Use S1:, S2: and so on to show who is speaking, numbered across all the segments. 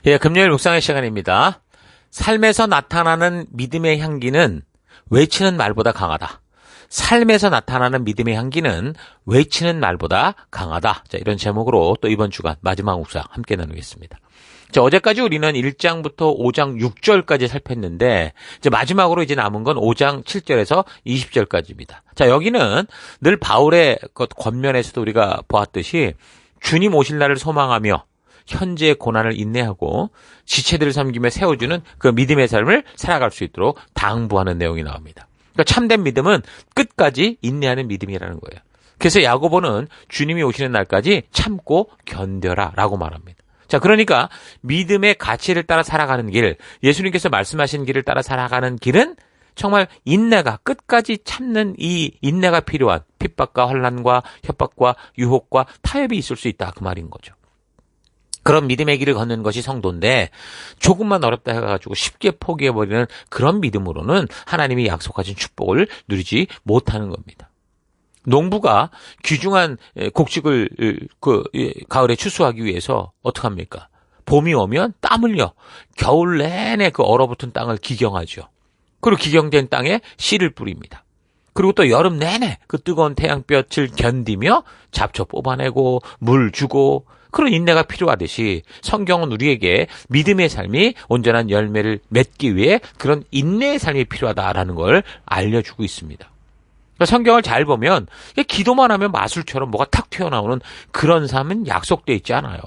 S1: 예, 금요일 묵상의 시간입니다. 삶에서 나타나는 믿음의 향기는 외치는 말보다 강하다. 삶에서 나타나는 믿음의 향기는 외치는 말보다 강하다. 자, 이런 제목으로 또 이번 주간 마지막 묵상 함께 나누겠습니다. 자, 어제까지 우리는 1장부터 5장 6절까지 살폈는데, 이제 마지막으로 이제 남은 건 5장 7절에서 20절까지입니다. 자, 여기는 늘 바울의 권면에서도 우리가 보았듯이 주님 오실 날을 소망하며 현재의 고난을 인내하고 지체들을 섬기며 세워주는 그 믿음의 삶을 살아갈 수 있도록 당부하는 내용이 나옵니다. 그러니까 참된 믿음은 끝까지 인내하는 믿음이라는 거예요. 그래서 야고보는 주님이 오시는 날까지 참고 견뎌라 라고 말합니다. 자, 그러니까 믿음의 가치를 따라 살아가는 길, 예수님께서 말씀하신 길을 따라 살아가는 길은 정말 인내가 끝까지 참는 이 인내가 필요한 핍박과 환난과 협박과 유혹과 타협이 있을 수 있다 그 말인 거죠. 그런 믿음의 길을 걷는 것이 성도인데 조금만 어렵다 해가지고 쉽게 포기해버리는 그런 믿음으로는 하나님이 약속하신 축복을 누리지 못하는 겁니다. 농부가 귀중한 곡식을 가을에 추수하기 위해서 어떡합니까? 봄이 오면 땀 흘려 겨울 내내 그 얼어붙은 땅을 기경하죠. 그리고 기경된 땅에 씨를 뿌립니다. 그리고 또 여름 내내 그 뜨거운 태양볕을 견디며 잡초 뽑아내고 물 주고 그런 인내가 필요하듯이 성경은 우리에게 믿음의 삶이 온전한 열매를 맺기 위해 그런 인내의 삶이 필요하다라는 걸 알려주고 있습니다. 그러니까 성경을 잘 보면 기도만 하면 마술처럼 뭐가 탁 튀어나오는 그런 삶은 약속되어 있지 않아요.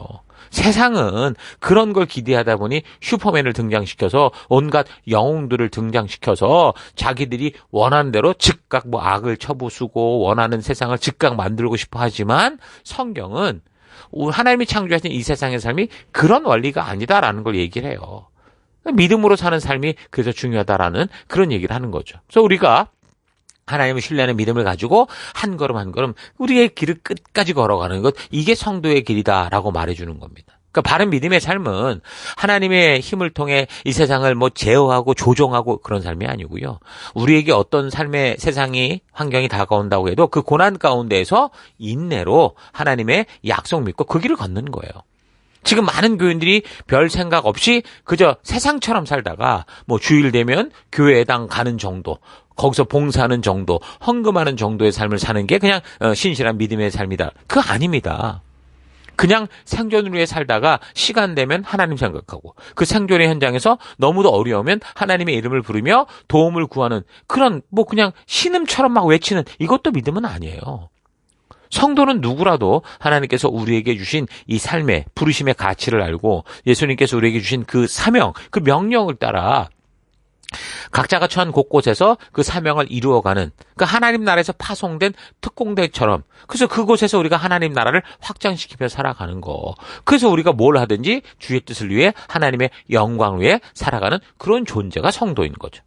S1: 세상은 그런 걸 기대하다 보니 슈퍼맨을 등장시켜서 온갖 영웅들을 등장시켜서 자기들이 원하는 대로 즉각 악을 쳐부수고 원하는 세상을 즉각 만들고 싶어 하지만 성경은 하나님이 창조하신 이 세상의 삶이 그런 원리가 아니다라는 걸 얘기를 해요. 믿음으로 사는 삶이 그래서 중요하다라는 그런 얘기를 하는 거죠. 그래서 우리가 하나님을 신뢰하는 믿음을 가지고 한 걸음 한 걸음 우리의 길을 끝까지 걸어가는 것, 이게 성도의 길이다라고 말해주는 겁니다. 그러니까 바른 믿음의 삶은 하나님의 힘을 통해 이 세상을 제어하고 조종하고 그런 삶이 아니고요. 우리에게 어떤 삶의 세상이 환경이 다가온다고 해도 그 고난 가운데에서 인내로 하나님의 약속 믿고 그 길을 걷는 거예요. 지금 많은 교인들이 별 생각 없이 그저 세상처럼 살다가 주일 되면 교회당 가는 정도, 거기서 봉사하는 정도, 헌금하는 정도의 삶을 사는 게 그냥 신실한 믿음의 삶이다. 그거 아닙니다. 그냥 생존을 위해 살다가 시간 되면 하나님 생각하고 그 생존의 현장에서 너무도 어려우면 하나님의 이름을 부르며 도움을 구하는 그런 그냥 신음처럼 막 외치는 이것도 믿음은 아니에요. 성도는 누구라도 하나님께서 우리에게 주신 이 삶의 부르심의 가치를 알고 예수님께서 우리에게 주신 그 사명, 그 명령을 따라 각자가 처한 곳곳에서 그 사명을 이루어가는 그 하나님 나라에서 파송된 특공대처럼 그래서 그곳에서 우리가 하나님 나라를 확장시키며 살아가는 거. 그래서 우리가 뭘 하든지 주의 뜻을 위해 하나님의 영광을 위해 살아가는 그런 존재가 성도인 거죠.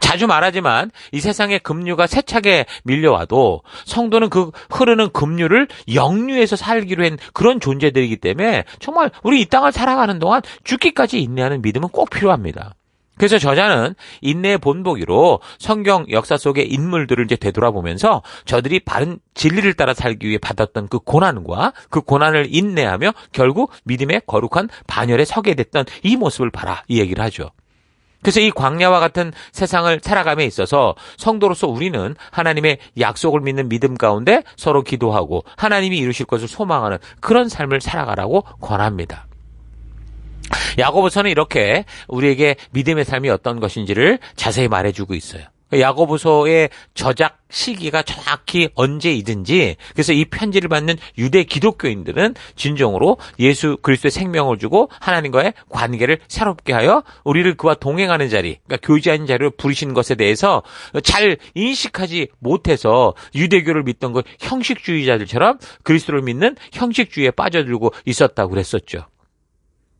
S1: 자주 말하지만 이 세상에 급류가 세차게 밀려와도 성도는 그 흐르는 급류를 역류해서 살기로 한 그런 존재들이기 때문에 정말 우리 이 땅을 살아가는 동안 죽기까지 인내하는 믿음은 꼭 필요합니다. 그래서 저자는 인내의 본보기로 성경 역사 속의 인물들을 이제 되돌아보면서 저들이 바른 진리를 따라 살기 위해 받았던 그 고난과 그 고난을 인내하며 결국 믿음의 거룩한 반열에 서게 됐던 이 모습을 봐라 이 얘기를 하죠. 그래서 이 광야와 같은 세상을 살아감에 있어서 성도로서 우리는 하나님의 약속을 믿는 믿음 가운데 서로 기도하고 하나님이 이루실 것을 소망하는 그런 삶을 살아가라고 권합니다. 야고보서는 이렇게 우리에게 믿음의 삶이 어떤 것인지를 자세히 말해주고 있어요. 야고보서의 저작 시기가 정확히 언제이든지 그래서 이 편지를 받는 유대 기독교인들은 진정으로 예수 그리스도의 생명을 주고 하나님과의 관계를 새롭게 하여 우리를 그와 동행하는 자리, 그러니까 교제하는 자리로 부르신 것에 대해서 잘 인식하지 못해서 유대교를 믿던 그 형식주의자들처럼 그리스도를 믿는 형식주의에 빠져들고 있었다고 그랬었죠.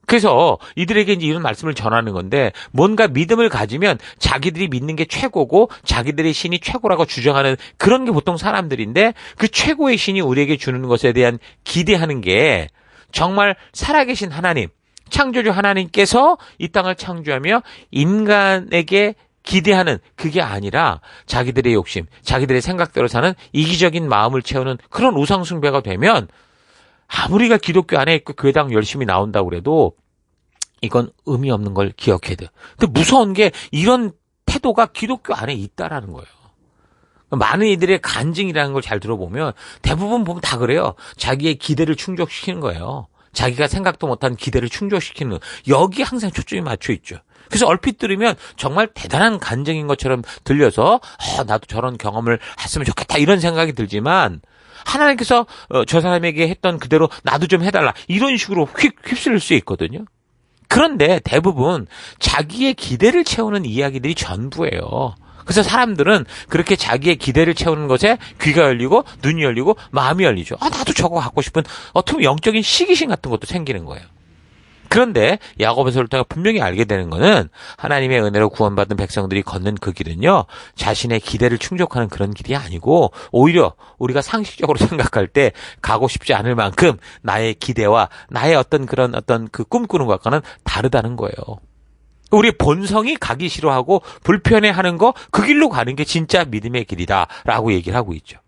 S1: 그래서 이들에게 이제 이런 말씀을 전하는 건데 뭔가 믿음을 가지면 자기들이 믿는 게 최고고 자기들의 신이 최고라고 주장하는 그런 게 보통 사람들인데 그 최고의 신이 우리에게 주는 것에 대한 기대하는 게 정말 살아계신 하나님, 창조주 하나님께서 이 땅을 창조하며 인간에게 기대하는 그게 아니라 자기들의 욕심, 자기들의 생각대로 사는 이기적인 마음을 채우는 그런 우상숭배가 되면 아무리가 기독교 안에 있고 교회당 열심히 나온다고 그래도 이건 의미 없는 걸 기억해야 돼. 근데 무서운 게 이런 태도가 기독교 안에 있다라는 거예요. 많은 이들의 간증이라는 걸 잘 들어보면 대부분 보면 다 그래요. 자기의 기대를 충족시키는 거예요. 자기가 생각도 못한 기대를 충족시키는 여기에 항상 초점이 맞춰 있죠. 그래서 얼핏 들으면 정말 대단한 간증인 것처럼 들려서 나도 저런 경험을 했으면 좋겠다 이런 생각이 들지만 하나님께서 저 사람에게 했던 그대로 나도 좀 해달라 이런 식으로 휩쓸릴 수 있거든요. 그런데 대부분 자기의 기대를 채우는 이야기들이 전부예요. 그래서 사람들은 그렇게 자기의 기대를 채우는 것에 귀가 열리고 눈이 열리고 마음이 열리죠. 나도 저거 갖고 싶은 어떻게 영적인 시기심 같은 것도 생기는 거예요. 그런데 야고보서를 통해 분명히 알게 되는 것은 하나님의 은혜로 구원받은 백성들이 걷는 그 길은요. 자신의 기대를 충족하는 그런 길이 아니고 오히려 우리가 상식적으로 생각할 때 가고 싶지 않을 만큼 나의 기대와 나의 어떤 그 꿈꾸는 것과는 다르다는 거예요. 우리 본성이 가기 싫어하고 불편해하는 거 그 길로 가는 게 진짜 믿음의 길이다라고 얘기를 하고 있죠.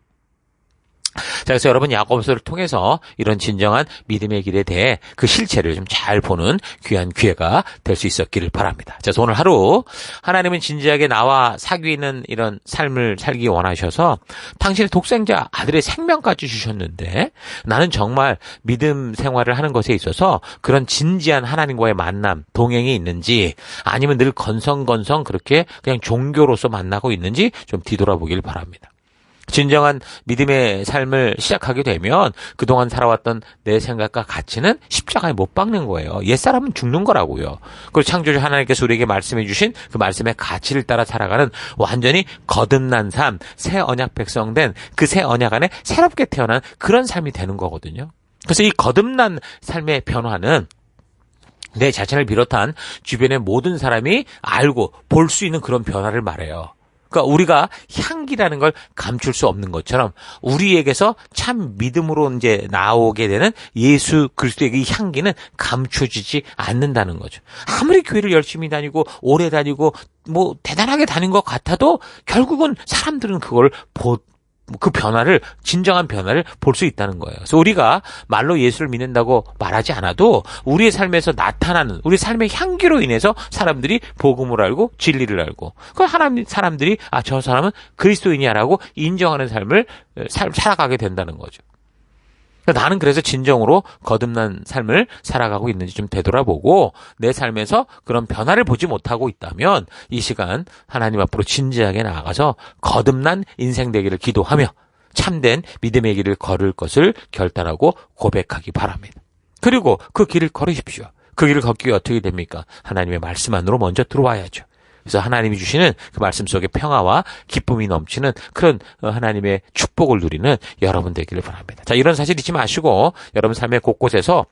S1: 자, 그래서 여러분 야고보서를 통해서 이런 진정한 믿음의 길에 대해 그 실체를 좀 잘 보는 귀한 기회가 될 수 있었기를 바랍니다. 자, 그래서 오늘 하루 하나님은 진지하게 나와 사귀는 이런 삶을 살기 원하셔서 당신의 독생자 아들의 생명까지 주셨는데 나는 정말 믿음 생활을 하는 것에 있어서 그런 진지한 하나님과의 만남, 동행이 있는지 아니면 늘 건성건성 그렇게 그냥 종교로서 만나고 있는지 좀 뒤돌아보길 바랍니다. 진정한 믿음의 삶을 시작하게 되면 그동안 살아왔던 내 생각과 가치는 십자가에 못 박는 거예요. 옛사람은 죽는 거라고요. 그리고 창조주 하나님께서 우리에게 말씀해 주신 그 말씀의 가치를 따라 살아가는 완전히 거듭난 삶, 새 언약 백성된 그 새 언약 안에 새롭게 태어난 그런 삶이 되는 거거든요. 그래서 이 거듭난 삶의 변화는 내 자신을 비롯한 주변의 모든 사람이 알고 볼 수 있는 그런 변화를 말해요. 그러니까 우리가 향기라는 걸 감출 수 없는 것처럼 우리에게서 참 믿음으로 이제 나오게 되는 예수 그리스도의 이 향기는 감춰지지 않는다는 거죠. 아무리 교회를 열심히 다니고 오래 다니고 뭐 대단하게 다닌 것 같아도 결국은 사람들은 그걸 그 변화를 진정한 변화를 볼 수 있다는 거예요. 그래서 우리가 말로 예수를 믿는다고 말하지 않아도 우리의 삶에서 나타나는 우리 삶의 향기로 인해서 사람들이 복음을 알고 진리를 알고 그 사람들이 저 사람은 그리스도인이야라고 인정하는 삶을 살아가게 된다는 거죠. 나는 그래서 진정으로 거듭난 삶을 살아가고 있는지 좀 되돌아보고 내 삶에서 그런 변화를 보지 못하고 있다면 이 시간 하나님 앞으로 진지하게 나아가서 거듭난 인생 되기를 기도하며 참된 믿음의 길을 걸을 것을 결단하고 고백하기 바랍니다. 그리고 그 길을 걸으십시오. 그 길을 걷기 위해 어떻게 됩니까? 하나님의 말씀 안으로 먼저 들어와야죠. 그래서 하나님이 주시는 그 말씀 속에 평화와 기쁨이 넘치는 그런 하나님의 축복을 누리는 여러분 되기를 바랍니다. 자, 이런 사실 잊지 마시고 여러분 삶의 곳곳에서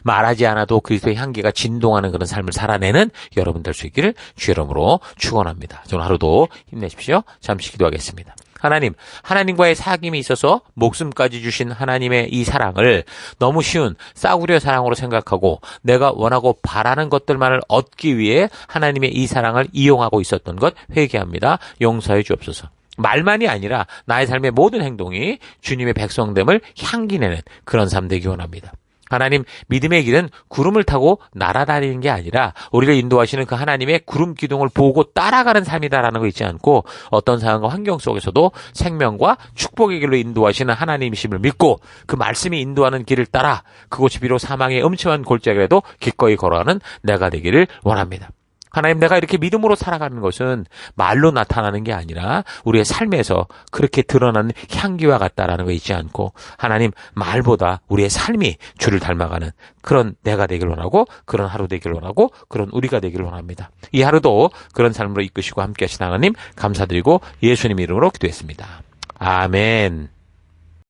S1: 말하지 않아도 그리스도의 향기가 진동하는 그런 삶을 살아내는 여러분 될 수 있기를 주의 이름으로 축원합니다. 오늘 하루도 힘내십시오. 잠시 기도하겠습니다. 하나님, 하나님과의 사귐이 있어서 목숨까지 주신 하나님의 이 사랑을 너무 쉬운 싸구려 사랑으로 생각하고 내가 원하고 바라는 것들만을 얻기 위해 하나님의 이 사랑을 이용하고 있었던 것 회개합니다. 용서해 주옵소서. 말만이 아니라 나의 삶의 모든 행동이 주님의 백성됨을 향기내는 그런 삶 되기 원합니다. 하나님, 믿음의 길은 구름을 타고 날아다니는 게 아니라 우리를 인도하시는 그 하나님의 구름 기둥을 보고 따라가는 삶이다라는 거 잊지 않고 어떤 상황과 환경 속에서도 생명과 축복의 길로 인도하시는 하나님이심을 믿고 그 말씀이 인도하는 길을 따라 그곳이 비록 사망의 음침한 골짜기라도 기꺼이 걸어가는 내가 되기를 원합니다. 하나님, 내가 이렇게 믿음으로 살아가는 것은 말로 나타나는 게 아니라 우리의 삶에서 그렇게 드러나는 향기와 같다라는 거 잊지 않고 하나님, 말보다 우리의 삶이 주를 닮아가는 그런 내가 되길 원하고 그런 하루 되길 원하고 그런 우리가 되길 원합니다. 이 하루도 그런 삶으로 이끄시고 함께 하신 하나님 감사드리고 예수님 이름으로 기도했습니다. 아멘.